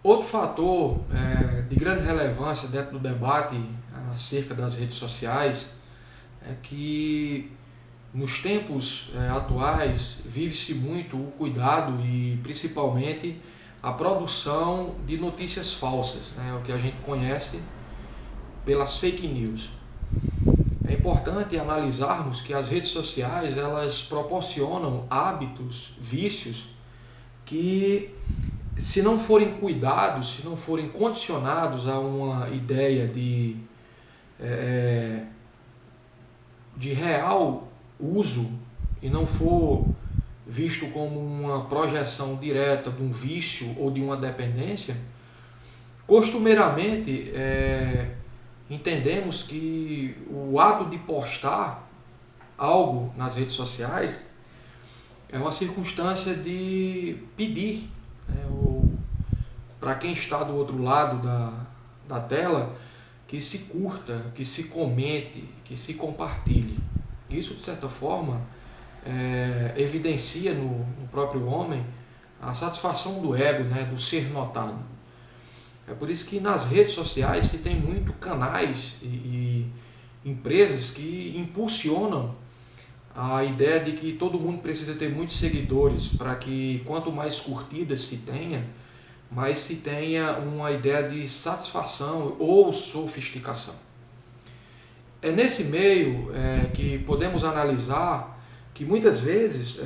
Outro fator de grande relevância dentro do debate acerca das redes sociais é que nos tempos atuais vive-se muito o cuidado e principalmente a produção de notícias falsas, né, o que a gente conhece pelas fake news. É importante analisarmos que as redes sociais elas proporcionam hábitos, vícios que, se não forem cuidados, se não forem condicionados a uma ideia de real uso e não for visto como uma projeção direta de um vício ou de uma dependência, costumeiramente entendemos que o ato de postar algo nas redes sociais é uma circunstância de pedir, né, para quem está do outro lado da tela, que se curta, que se comente, que se compartilhe. Isso, de certa forma, evidencia no próprio homem a satisfação do ego, né, do ser notado. É por isso que nas redes sociais se tem muito canais e empresas que impulsionam a ideia de que todo mundo precisa ter muitos seguidores para que quanto mais curtidas se tenha, mais se tenha uma ideia de satisfação ou sofisticação. É nesse meio que podemos analisar que muitas vezes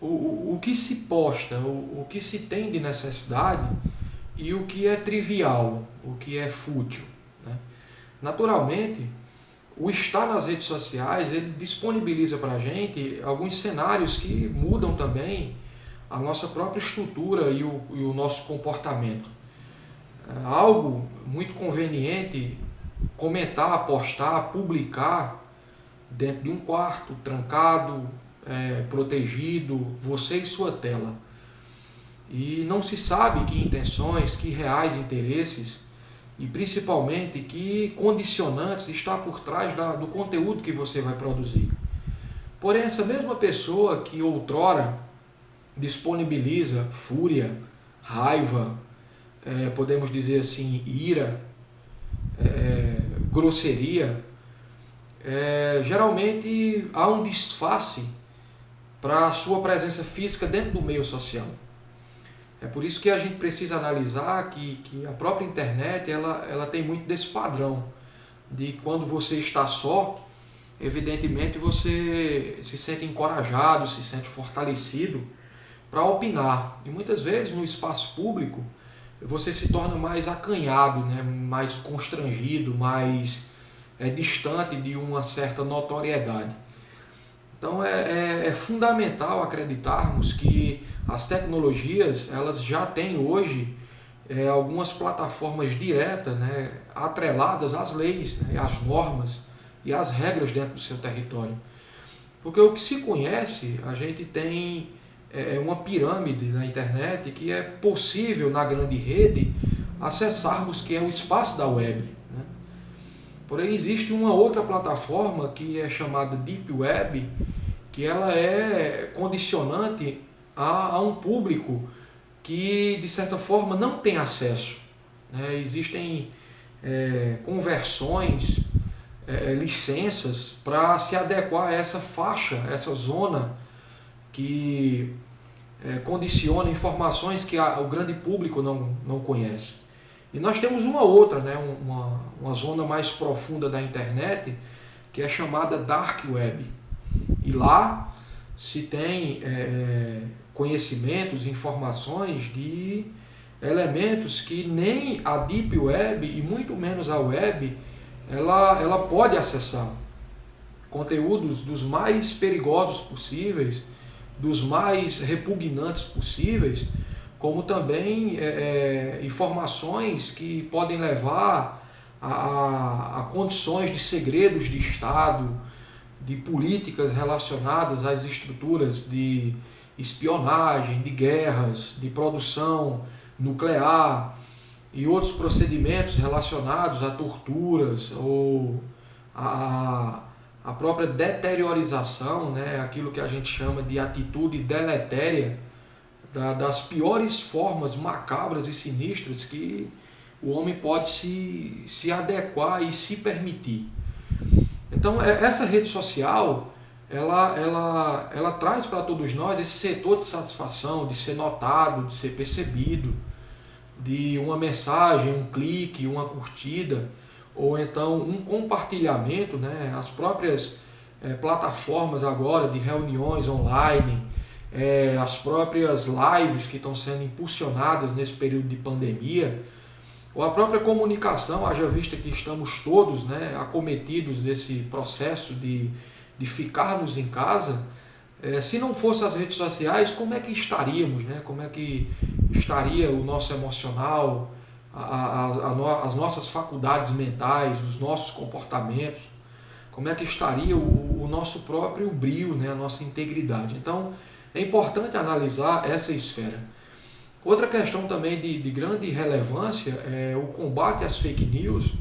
o que se posta, o que se tem de necessidade e o que é trivial, o que é fútil, né? Naturalmente, o estar nas redes sociais ele disponibiliza para a gente alguns cenários que mudam também a nossa própria estrutura e o nosso comportamento. É algo muito conveniente comentar, postar, publicar dentro de um quarto, trancado, protegido, você e sua tela. E não se sabe que intenções, que reais interesses e principalmente que condicionantes está por trás do conteúdo que você vai produzir. Porém, essa mesma pessoa que outrora disponibiliza fúria, raiva, podemos dizer assim, ira, grosseria, geralmente há um disfarce para a sua presença física dentro do meio social. É por isso que a gente precisa analisar que a própria internet ela tem muito desse padrão de quando você está só, evidentemente você se sente encorajado, se sente fortalecido para opinar. E muitas vezes no espaço público você se torna mais acanhado, né? Mais constrangido, mais distante de uma certa notoriedade. Então é fundamental acreditarmos que as tecnologias elas já têm hoje algumas plataformas diretas, né, atreladas às leis, né, às normas e às regras dentro do seu território. Porque o que se conhece, a gente tem uma pirâmide na internet que é possível na grande rede acessarmos, que é o espaço da web, né? Porém existe uma outra plataforma que é chamada Deep Web, que ela é condicionante a um público que de certa forma não tem acesso, né? Existem conversões, licenças para se adequar a essa faixa, essa zona que condiciona informações que o grande público não conhece. E nós temos uma outra, né, uma zona mais profunda da internet, que é chamada Dark Web. E lá se tem conhecimentos, informações de elementos que nem a Deep Web e muito menos a Web ela pode acessar. Conteúdos dos mais perigosos possíveis, dos mais repugnantes possíveis, como também informações que podem levar a condições de segredos de Estado, de políticas relacionadas às estruturas de espionagem, de guerras, de produção nuclear e outros procedimentos relacionados a torturas ou a própria deteriorização, né, aquilo que a gente chama de atitude deletéria das piores formas macabras e sinistras que o homem pode se adequar e se permitir. Então, essa rede social, ela traz para todos nós esse setor de satisfação, de ser notado, de ser percebido, de uma mensagem, um clique, uma curtida, ou então um compartilhamento, né? As próprias plataformas agora de reuniões online, as próprias lives que estão sendo impulsionadas nesse período de pandemia, ou a própria comunicação, haja vista que estamos todos, né, acometidos desse processo de ficarmos em casa. Se não fossem as redes sociais, como é que estaríamos, né? Como é que estaria o nosso emocional, as nossas faculdades mentais, os nossos comportamentos, como é que estaria o nosso próprio brio, né? A nossa integridade. Então, é importante analisar essa esfera. Outra questão também de grande relevância é o combate às fake news.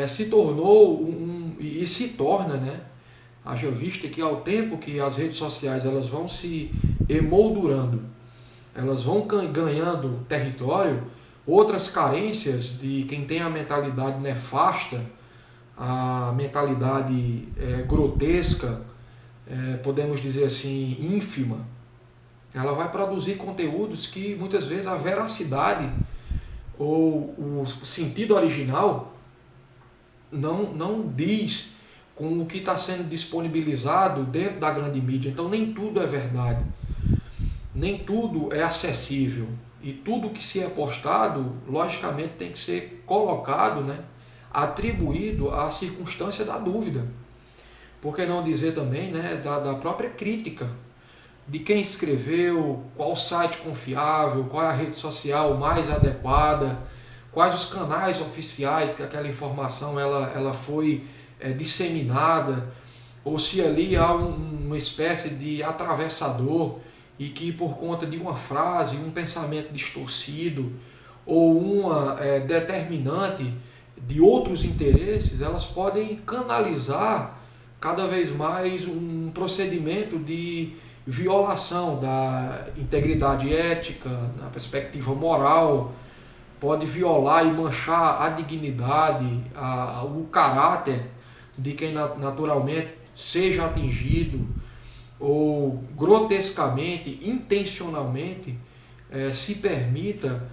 Se tornou e se torna, né? Haja vista que ao tempo que as redes sociais elas vão se emoldurando, elas vão ganhando território, outras carências de quem tem a mentalidade nefasta, a mentalidade grotesca, podemos dizer assim, ínfima, ela vai produzir conteúdos que muitas vezes a veracidade ou o sentido original não diz com o que está sendo disponibilizado dentro da grande mídia. Então nem tudo é verdade, nem tudo é acessível, e tudo que se é postado, logicamente, tem que ser colocado, né, atribuído à circunstância da dúvida. Por que não dizer também, né, da própria crítica, de quem escreveu, qual site confiável, qual é a rede social mais adequada, quais os canais oficiais que aquela informação ela foi disseminada, ou se ali há uma espécie de atravessador e que por conta de uma frase, um pensamento distorcido ou uma determinante de outros interesses, elas podem canalizar cada vez mais um procedimento de violação da integridade ética, na perspectiva moral, pode violar e manchar a dignidade, o caráter de quem naturalmente seja atingido, ou grotescamente, intencionalmente, se permita,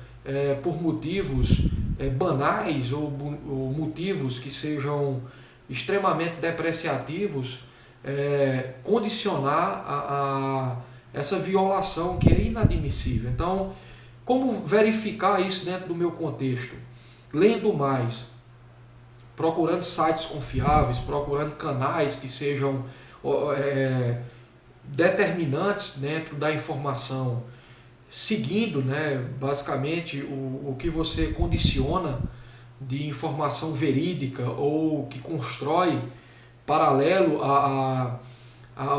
por motivos banais ou motivos que sejam extremamente depreciativos, condicionar a essa violação que é inadmissível. Então, como verificar isso dentro do meu contexto? Lendo mais, procurando sites confiáveis, procurando canais que sejam determinantes dentro da informação, seguindo, né, basicamente o que você condiciona de informação verídica ou que constrói paralelo a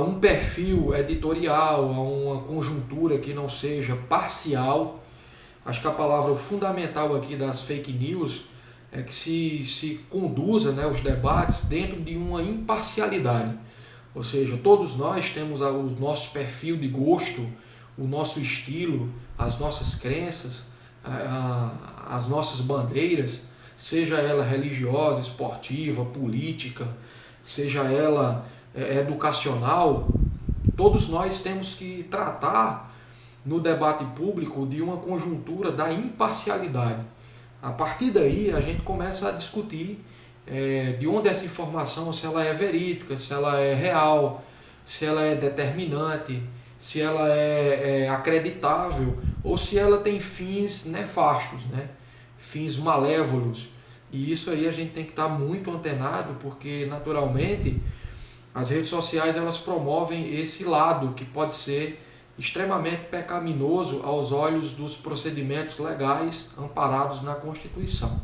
um perfil editorial, a uma conjuntura que não seja parcial. Acho que a palavra fundamental aqui das fake news é que se conduza, né, os debates dentro de uma imparcialidade. Ou seja, todos nós temos o nosso perfil de gosto, o nosso estilo, as nossas crenças, as nossas bandeiras, seja ela religiosa, esportiva, política, seja ela educacional. Todos nós temos que tratar no debate público de uma conjuntura da imparcialidade. A partir daí a gente começa a discutir de onde essa informação, se ela é verídica, se ela é real, se ela é determinante, se ela é acreditável ou se ela tem fins nefastos, né? Fins malévolos. E isso aí a gente tem que estar muito antenado, porque naturalmente as redes sociais elas promovem esse lado que pode ser extremamente pecaminoso aos olhos dos procedimentos legais amparados na Constituição.